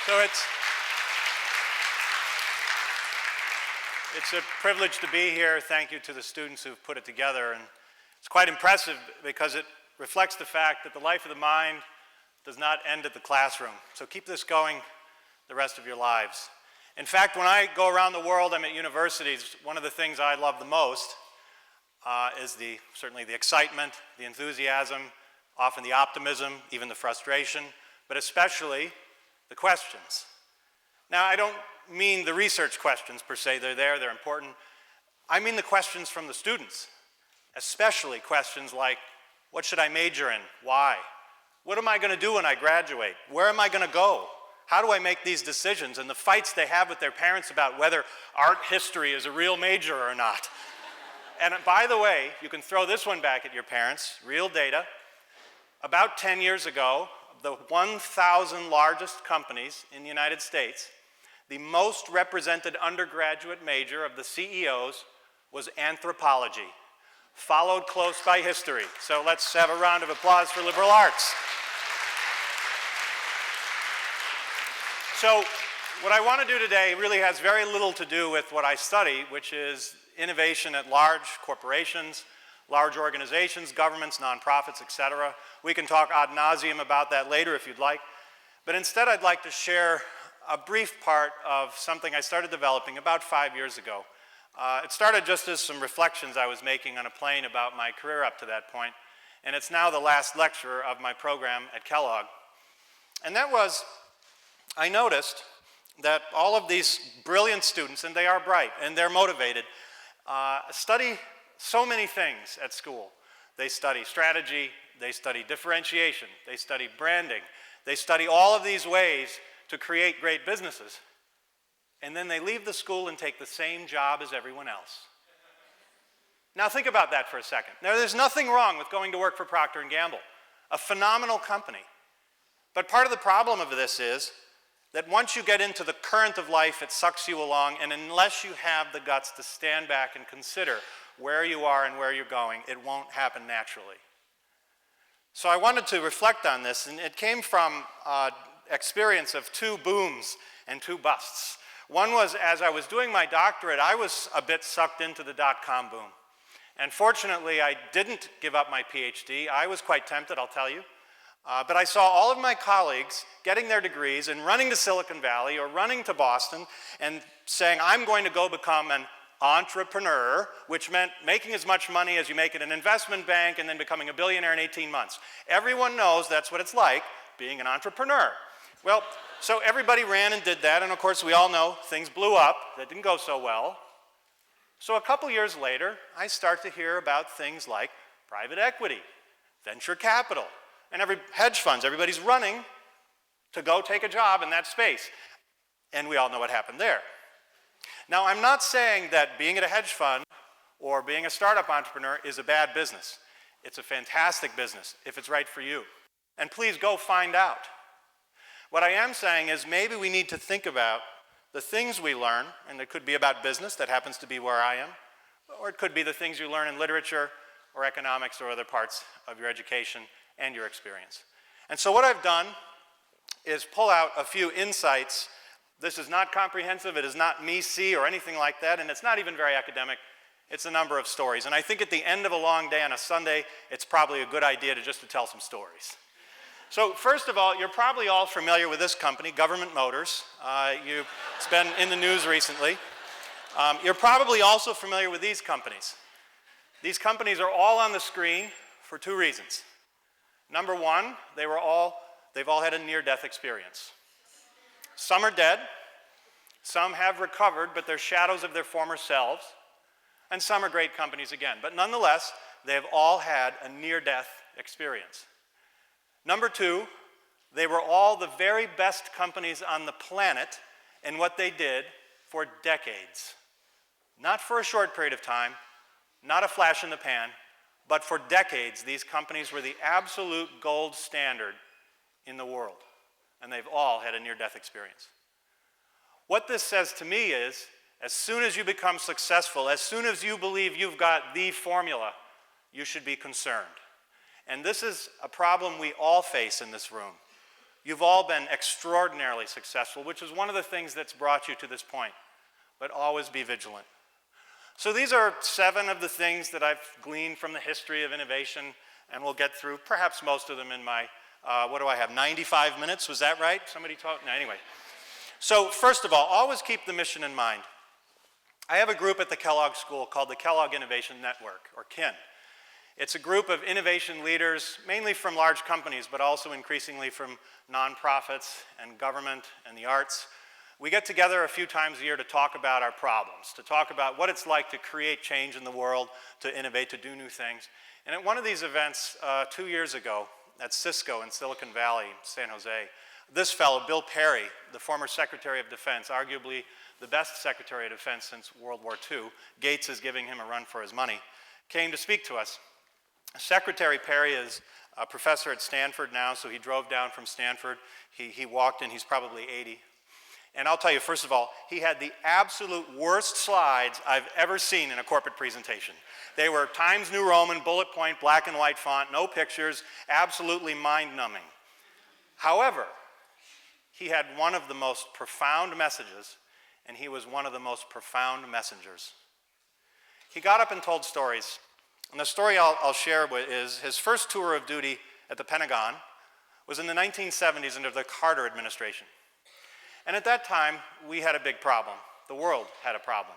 So it's a privilege to be here. Thank you to the students who've put it together. And it's quite impressive because it reflects the fact that the life of the mind does not end at the classroom. So keep this going the rest of your lives. In fact, when I go around the world, I'm at universities, one of the things I love the most is certainly the excitement, the enthusiasm, often the optimism, even the frustration, but especially the questions. Now, I don't mean the research questions per se. They're important. I mean the questions from the students, especially questions like, what should I major in? Why? What am I going to do when I graduate? Where am I going to go? How do I make these decisions? And the fights they have with their parents about whether art history is a real major or not. And by the way, you can throw this one back at your parents, real data. About 10 years ago, the 1,000 largest companies in the United States, the most represented undergraduate major of the CEOs was anthropology, followed close by history. So let's have a round of applause for liberal arts. So what I want to do today really has very little to do with what I study, which is innovation at large corporations, large organizations, governments, nonprofits, etc. We can talk ad nauseum about that later if you'd like. But instead, I'd like to share a brief part of something I started developing about 5 years ago. It started just as some reflections I was making on a plane about my career up to that point, and it's now the last lecture of my program at Kellogg. And that was, I noticed that all of these brilliant students, and they are bright, and they're motivated, study so many things at school. They study strategy, they study differentiation, they study branding, they study all of these ways to create great businesses. And then they leave the school and take the same job as everyone else. Now think about that for a second. Now there's nothing wrong with going to work for Procter & Gamble, a phenomenal company. But part of the problem of this is that once you get into the current of life, it sucks you along, and unless you have the guts to stand back and consider where you are and where you're going, it won't happen naturally. So I wanted to reflect on this, and it came from experience of two booms and two busts. One was, as I was doing my doctorate, I was a bit sucked into the dot-com boom. And fortunately, I didn't give up my PhD. I was quite tempted, I'll tell you. But I saw all of my colleagues getting their degrees and running to Silicon Valley or running to Boston and saying, I'm going to go become an entrepreneur, which meant making as much money as you make in an investment bank and then becoming a billionaire in 18 months. Everyone knows that's what it's like being an entrepreneur. Well, so everybody ran and did that, and of course we all know things blew up. That didn't go so well. So a couple years later, I start to hear about things like private equity, venture capital, and hedge funds. Everybody's running to go take a job in that space. And we all know what happened there. Now, I'm not saying that being at a hedge fund or being a startup entrepreneur is a bad business. It's a fantastic business if it's right for you. And please go find out. What I am saying is maybe we need to think about the things we learn, and it could be about business, that happens to be where I am, or it could be the things you learn in literature or economics or other parts of your education and your experience. And so what I've done is pull out a few insights. This is not comprehensive, it is not me-see or anything like that, and it's not even very academic. It's a number of stories. And I think at the end of a long day on a Sunday, it's probably a good idea to tell some stories. So first of all, you're probably all familiar with this company, Government Motors. It's been in the news recently. You're probably also familiar with these companies. These companies are all on the screen for two reasons. Number one, they've all had a near-death experience. Some are dead, some have recovered, but they're shadows of their former selves, and some are great companies again. But nonetheless, they've all had a near-death experience. Number two, they were all the very best companies on the planet in what they did for decades. Not for a short period of time, not a flash in the pan, but for decades, these companies were the absolute gold standard in the world, and they've all had a near-death experience. What this says to me is, as soon as you become successful, as soon as you believe you've got the formula, you should be concerned. And this is a problem we all face in this room. You've all been extraordinarily successful, which is one of the things that's brought you to this point. But always be vigilant. So these are 7 of the things that I've gleaned from the history of innovation, and we'll get through perhaps most of them in my, what do I have, 95 minutes? Was that right? Somebody talk? No, anyway. So first of all, always keep the mission in mind. I have a group at the Kellogg School called the Kellogg Innovation Network, or KIN. It's a group of innovation leaders, mainly from large companies, but also increasingly from nonprofits and government and the arts. We get together a few times a year to talk about our problems, to talk about what it's like to create change in the world, to innovate, to do new things. And at one of these events 2 years ago at Cisco in Silicon Valley, San Jose, this fellow, Bill Perry, the former Secretary of Defense, arguably the best Secretary of Defense since World War II, Gates is giving him a run for his money, came to speak to us. Secretary Perry is a professor at Stanford now, so he drove down from Stanford. He walked in, he's probably 80. And I'll tell you, first of all, he had the absolute worst slides I've ever seen in a corporate presentation. They were Times New Roman, bullet point, black and white font, no pictures, absolutely mind-numbing. However, he had one of the most profound messages, and he was one of the most profound messengers. He got up and told stories. And the story I'll share is his first tour of duty at the Pentagon was in the 1970s under the Carter administration. And at that time, we had a big problem. The world had a problem.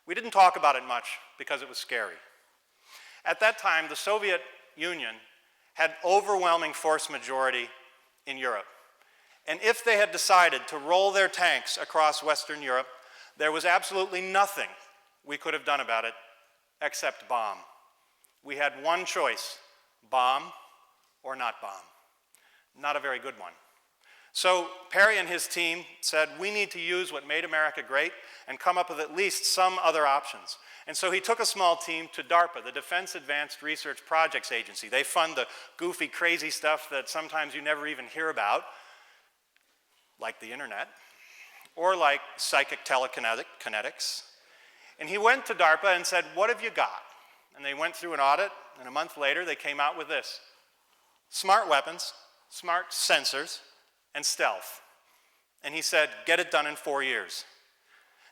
We didn't talk about it much because it was scary. At that time, the Soviet Union had overwhelming force majority in Europe. And if they had decided to roll their tanks across Western Europe, there was absolutely nothing we could have done about it except bomb. We had one choice, bomb or not bomb. Not a very good one. So Perry and his team said, we need to use what made America great and come up with at least some other options. And so he took a small team to DARPA, the Defense Advanced Research Projects Agency. They fund the goofy, crazy stuff that sometimes you never even hear about, like the internet, or like psychic telekinetics. And he went to DARPA and said, what have you got? And they went through an audit, and a month later they came out with this: smart weapons, smart sensors, and stealth. And he said, get it done in 4 years.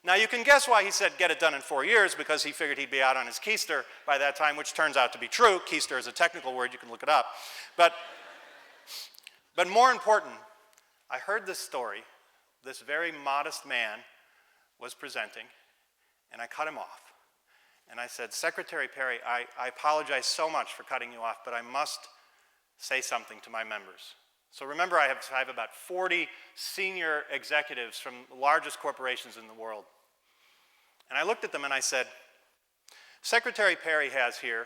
Now you can guess why he said get it done in 4 years, because he figured he'd be out on his keister by that time, which turns out to be true. Keister is a technical word, you can look it up. But more important, I heard this story. This very modest man was presenting, and I cut him off. And I said, Secretary Perry, I apologize so much for cutting you off, but I must say something to my members. So remember, I have about 40 senior executives from the largest corporations in the world. And I looked at them and I said, Secretary Perry has here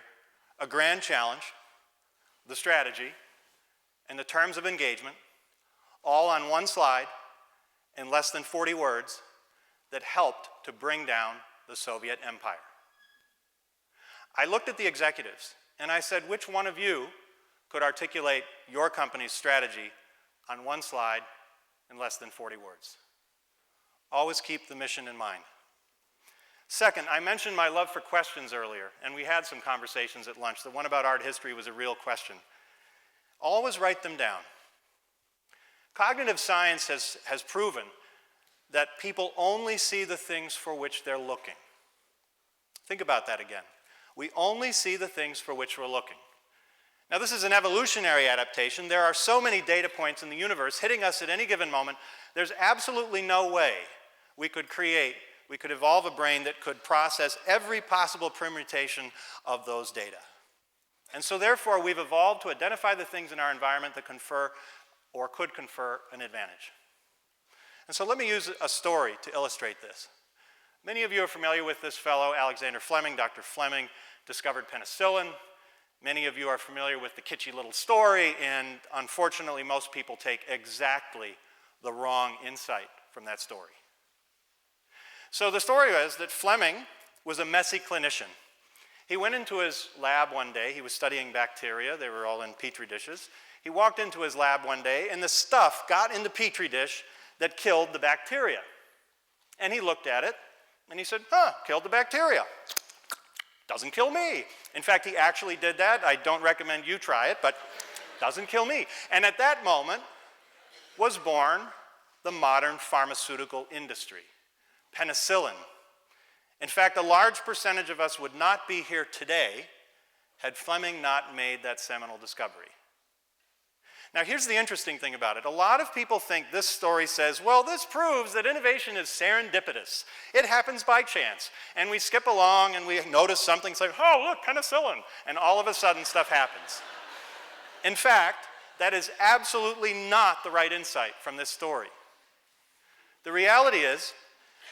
a grand challenge, the strategy, and the terms of engagement, all on one slide in less than 40 words that helped to bring down the Soviet Empire. I looked at the executives and I said, which one of you could articulate your company's strategy on one slide in less than 40 words? Always keep the mission in mind. Second, I mentioned my love for questions earlier, and we had some conversations at lunch. The one about art history was a real question. Always write them down. Cognitive science has proven that people only see the things for which they're looking. Think about that again. We only see the things for which we're looking. Now, this is an evolutionary adaptation. There are so many data points in the universe hitting us at any given moment, there's absolutely no way we could evolve a brain that could process every possible permutation of those data. And so therefore, we've evolved to identify the things in our environment that confer or could confer an advantage. And so let me use a story to illustrate this. Many of you are familiar with this fellow, Alexander Fleming. Dr. Fleming discovered penicillin. Many of you are familiar with the kitschy little story, and unfortunately, most people take exactly the wrong insight from that story. So the story is that Fleming was a messy clinician. He went into his lab one day. He was studying bacteria. They were all in petri dishes. He walked into his lab one day, and the stuff got in the petri dish that killed the bacteria. And he looked at it, and he said, killed the bacteria. Doesn't kill me. In fact, he actually did that. I don't recommend you try it, but doesn't kill me. And at that moment, was born the modern pharmaceutical industry, penicillin. In fact, a large percentage of us would not be here today had Fleming not made that seminal discovery. Now, here's the interesting thing about it. A lot of people think this story says, well, this proves that innovation is serendipitous. It happens by chance. And we skip along and we notice something, say, oh, look, penicillin. And all of a sudden, stuff happens. In fact, that is absolutely not the right insight from this story. The reality is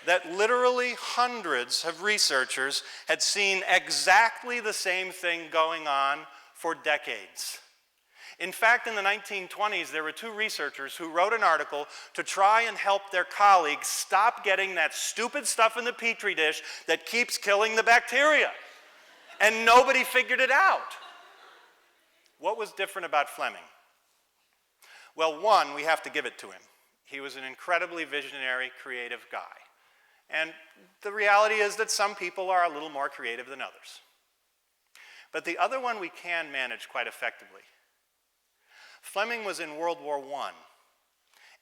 that literally hundreds of researchers had seen exactly the same thing going on for decades. In fact, in the 1920s, there were two researchers who wrote an article to try and help their colleagues stop getting that stupid stuff in the petri dish that keeps killing the bacteria. And nobody figured it out. What was different about Fleming? Well, one, we have to give it to him. He was an incredibly visionary, creative guy. And the reality is that some people are a little more creative than others. But the other one we can manage quite effectively. Fleming was in World War I,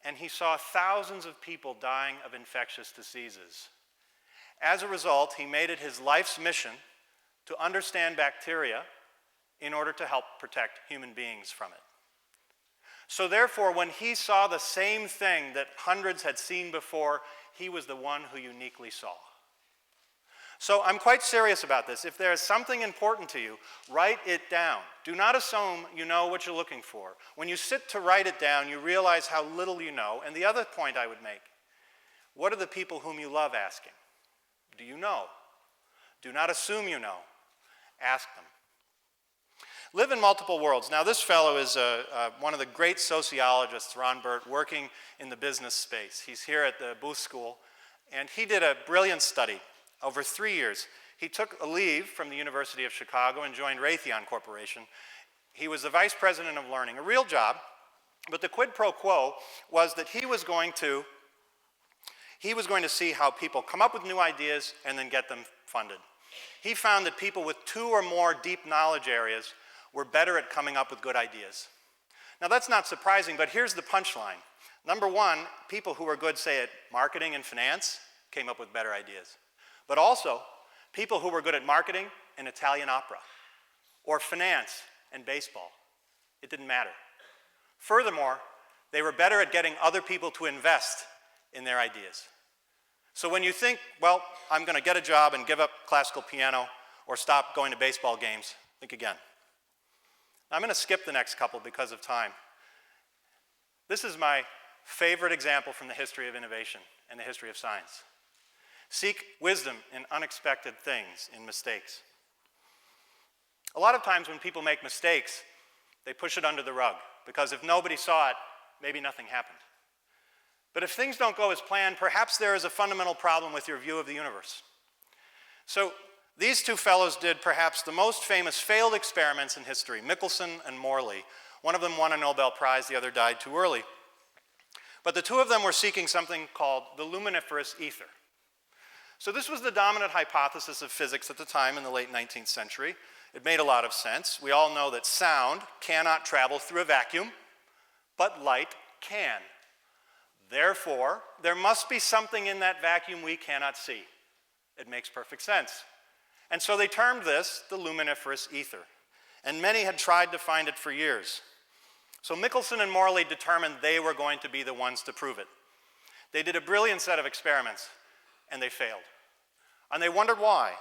and he saw thousands of people dying of infectious diseases. As a result, he made it his life's mission to understand bacteria in order to help protect human beings from it. So therefore, when he saw the same thing that hundreds had seen before, he was the one who uniquely saw. So I'm quite serious about this. If there is something important to you, write it down. Do not assume you know what you're looking for. When you sit to write it down, you realize how little you know. And the other point I would make, what are the people whom you love asking? Do you know? Do not assume you know. Ask them. Live in multiple worlds. Now, this fellow is one of the great sociologists, Ron Burt, working in the business space. He's here at the Booth School, and he did a brilliant study over 3 years. He took a leave from the University of Chicago and joined Raytheon Corporation. He was the vice president of learning, a real job, but the quid pro quo was that he was going to see how people come up with new ideas and then get them funded. He found that people with 2 or more deep knowledge areas were better at coming up with good ideas. Now, that's not surprising, but here's the punchline. Number one, people who were good, say, at marketing and finance came up with better ideas. But also, people who were good at marketing and Italian opera, or finance and baseball. It didn't matter. Furthermore, they were better at getting other people to invest in their ideas. So when you think, well, I'm going to get a job and give up classical piano or stop going to baseball games, think again. I'm going to skip the next couple because of time. This is my favorite example from the history of innovation and the history of science. Seek wisdom in unexpected things, in mistakes. A lot of times when people make mistakes, they push it under the rug, because if nobody saw it, maybe nothing happened. But if things don't go as planned, perhaps there is a fundamental problem with your view of the universe. So these two fellows did perhaps the most famous failed experiments in history, Michelson and Morley. One of them won a Nobel Prize, the other died too early. But the two of them were seeking something called the luminiferous ether. So this was the dominant hypothesis of physics at the time in the late 19th century. It made a lot of sense. We all know that sound cannot travel through a vacuum, but light can. Therefore, there must be something in that vacuum we cannot see. It makes perfect sense. And so they termed this the luminiferous ether. And many had tried to find it for years. So Michelson and Morley determined they were going to be the ones to prove it. They did a brilliant set of experiments, and they failed. And they wondered why.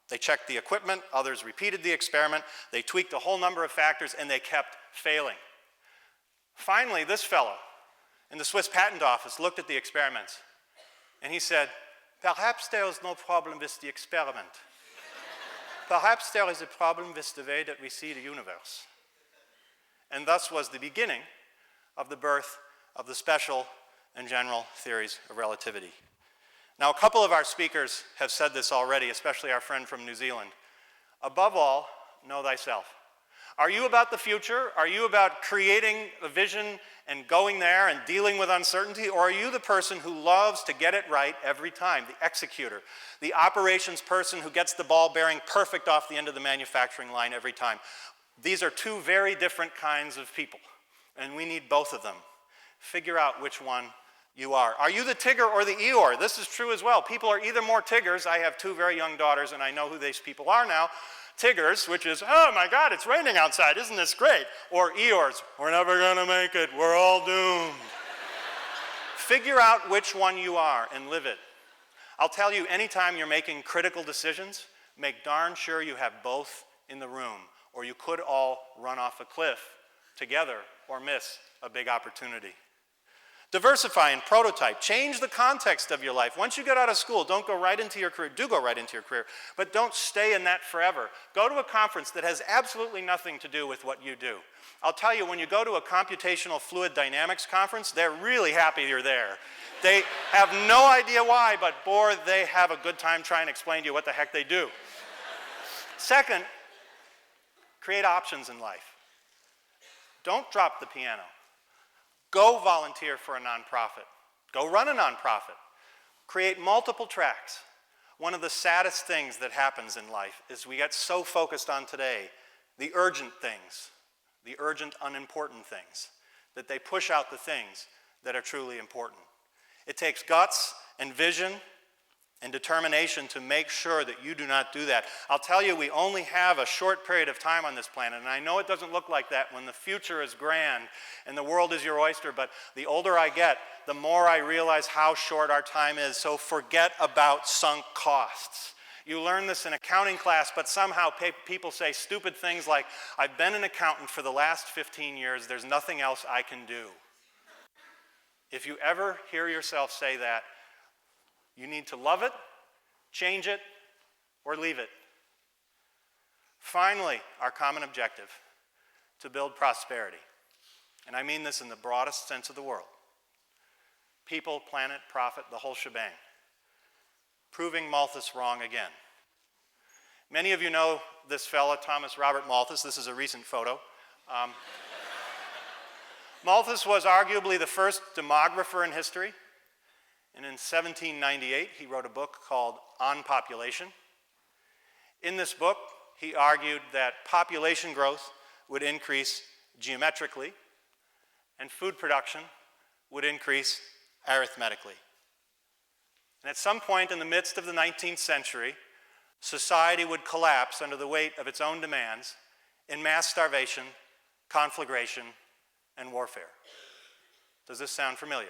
They checked the equipment, others repeated the experiment, they tweaked a whole number of factors, and they kept failing. Finally, this fellow in the Swiss Patent Office looked at the experiments, and he said, "Perhaps there is no problem with the experiment. Perhaps there is a problem with the way that we see the universe." And thus was the beginning of the birth of the special and general theories of relativity. Now, a couple of our speakers have said this already, especially our friend from New Zealand. Above all, know thyself. Are you about the future? Are you about creating a vision and going there and dealing with uncertainty? Or are you the person who loves to get it right every time, the executor, the operations person who gets the ball bearing perfect off the end of the manufacturing line every time? These are two very different kinds of people, and we need both of them. Figure out which one you are. Are you the Tigger or the Eeyore? This is true as well. People are either more Tiggers. I have two very young daughters, and I know who these people are now. Tiggers, which is, oh my God, it's raining outside, isn't this great? Or Eeyores, we're never gonna make it, we're all doomed. Figure out which one you are and live it. I'll tell you, anytime you're making critical decisions, make darn sure you have both in the room, or you could all run off a cliff together or miss a big opportunity. Diversify and prototype. Change the context of your life. Once you get out of school, don't go right into your career. Do go right into your career, but don't stay in that forever. Go to a conference that has absolutely nothing to do with what you do. I'll tell you, when you go to a computational fluid dynamics conference, they're really happy you're there. They have no idea why, but boy, they have a good time trying to explain to you what the heck they do. Second, create options in life. Don't drop the piano. Go volunteer for a nonprofit. Go run a nonprofit. Create multiple tracks. One of the saddest things that happens in life is we get so focused on today, the urgent things, the urgent, unimportant things, that they push out the things that are truly important. It takes guts and vision and determination to make sure that you do not do that. I'll tell you, we only have a short period of time on this planet, and I know it doesn't look like that when the future is grand and the world is your oyster, but the older I get, the more I realize how short our time is, so forget about sunk costs. You learn this in accounting class, but somehow people say stupid things like, I've been an accountant for the last 15 years, there's nothing else I can do. If you ever hear yourself say that, you need to love it, change it, or leave it. Finally, our common objective, to build prosperity. And I mean this in the broadest sense of the word. People, planet, profit, the whole shebang. Proving Malthus wrong again. Many of you know this fella, Thomas Robert Malthus. This is a recent photo. Malthus was arguably the first demographer in history. And in 1798, he wrote a book called On Population. In this book, he argued that population growth would increase geometrically, and food production would increase arithmetically. And at some point in the midst of the 19th century, society would collapse under the weight of its own demands in mass starvation, conflagration, and warfare. Does this sound familiar?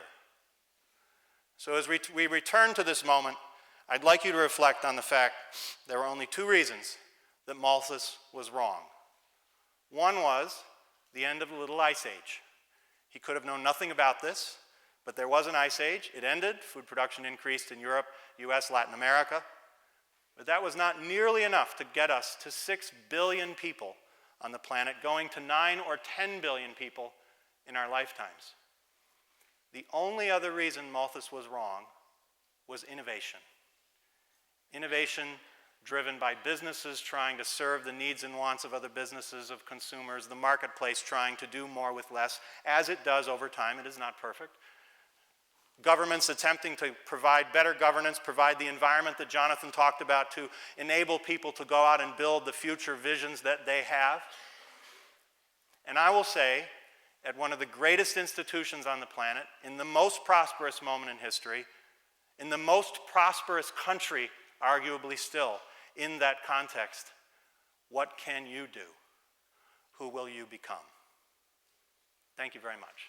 So as we return to this moment, I'd like you to reflect on the fact there were only two reasons that Malthus was wrong. One was the end of the Little Ice Age. He could have known nothing about this, but there was an ice age. It ended. Food production increased in Europe, US, Latin America. But that was not nearly enough to get us to 6 billion people on the planet, going to 9 or 10 billion people in our lifetimes. The only other reason Malthus was wrong was innovation. Innovation driven by businesses trying to serve the needs and wants of other businesses, of consumers, the marketplace trying to do more with less, as it does over time. It is not perfect. Governments attempting to provide better governance, provide the environment that Jonathan talked about to enable people to go out and build the future visions that they have. And I will say, at one of the greatest institutions on the planet, in the most prosperous moment in history, in the most prosperous country, arguably still, in that context, what can you do? Who will you become? Thank you very much.